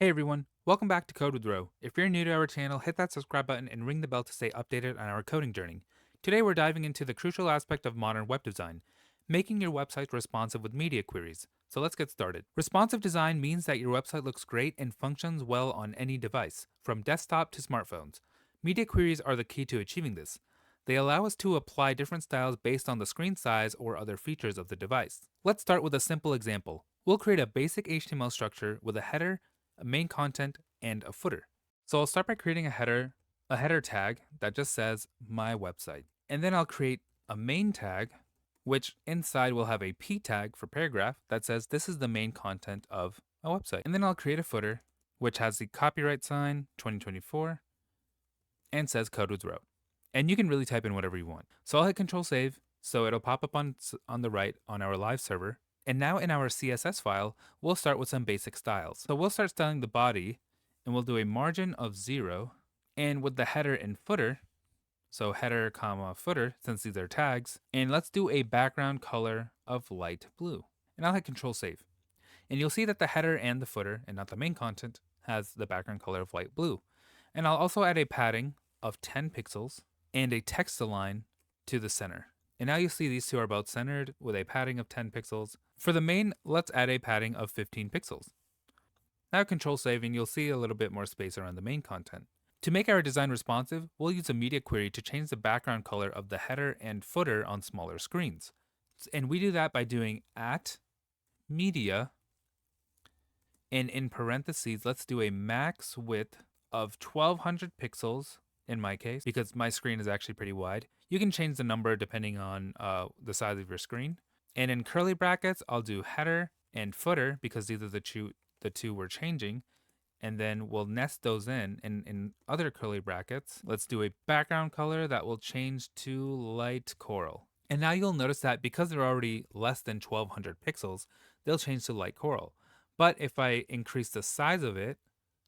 Hey everyone, welcome back to Code with Ro. If you're new to our channel, hit that subscribe button and ring the bell to stay updated on our coding journey. Today we're diving into the crucial aspect of modern web design, making your website responsive with media queries. So let's get started. Responsive design means that your website looks great and functions well on any device, from desktop to smartphones. Media queries are the key to achieving this. They allow us to apply different styles based on the screen size or other features of the device. Let's start with a simple example. We'll create a basic HTML structure with a header, a main content, and a footer. So I'll start by creating a header tag that just says my website. And then I'll create a main tag, which inside will have a p tag for paragraph that says this is the main content of a website. And then I'll create a footer, which has the copyright sign 2024 and says code with row. And you can really type in whatever you want. So I'll hit Control Save, so it'll pop up on the right on our live server. And now in our CSS file, we'll start with some basic styles. So we'll start styling the body, and we'll do a margin of 0. And with the header and footer, so header comma footer, since these are tags, and let's do a background color of light blue. And I'll hit Control Save. And you'll see that the header and the footer, and not the main content, has the background color of light blue. And I'll also add a padding of 10 pixels and a text align to the center. And now you see these two are both centered with a padding of 10 pixels. For the main, let's add a padding of 15 pixels. Now Control Save and you'll see a little bit more space around the main content. To make our design responsive, we'll use a media query to change the background color of the header and footer on smaller screens. And we do that by doing at media, and in parentheses, let's do a max width of 1200 pixels in my case, because my screen is actually pretty wide. You can change the number depending on the size of your screen. And in curly brackets, I'll do header and footer because these are the two we're changing. And then we'll nest those in. And in other curly brackets, let's do a background color that will change to light coral. And now you'll notice that because they're already less than 1200 pixels, they'll change to light coral. But if I increase the size of it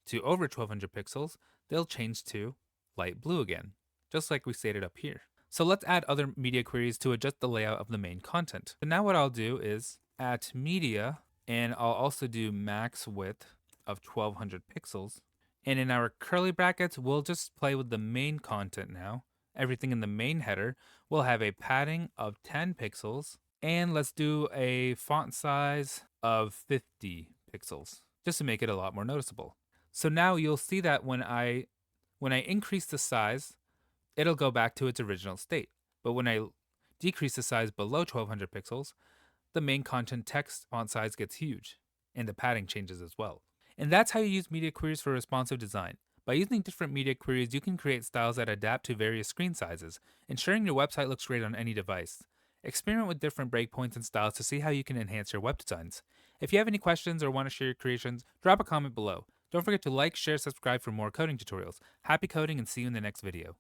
to over 1200 pixels, they'll change to light blue again, just like we stated up here. So let's add other media queries to adjust the layout of the main content. So now what I'll do is at media, and I'll also do max width of 1200 pixels. And in our curly brackets, we'll just play with the main content now. Everything in the main header will have a padding of 10 pixels. And let's do a font size of 50 pixels, just to make it a lot more noticeable. So now you'll see that when I increase the size, it'll go back to its original state. But when I decrease the size below 1200 pixels, the main content text font size gets huge, and the padding changes as well. And that's how you use media queries for responsive design. By using different media queries, you can create styles that adapt to various screen sizes, ensuring your website looks great on any device. Experiment with different breakpoints and styles to see how you can enhance your web designs. If you have any questions or want to share your creations, drop a comment below. Don't forget to like, share, subscribe for more coding tutorials. Happy coding and see you in the next video.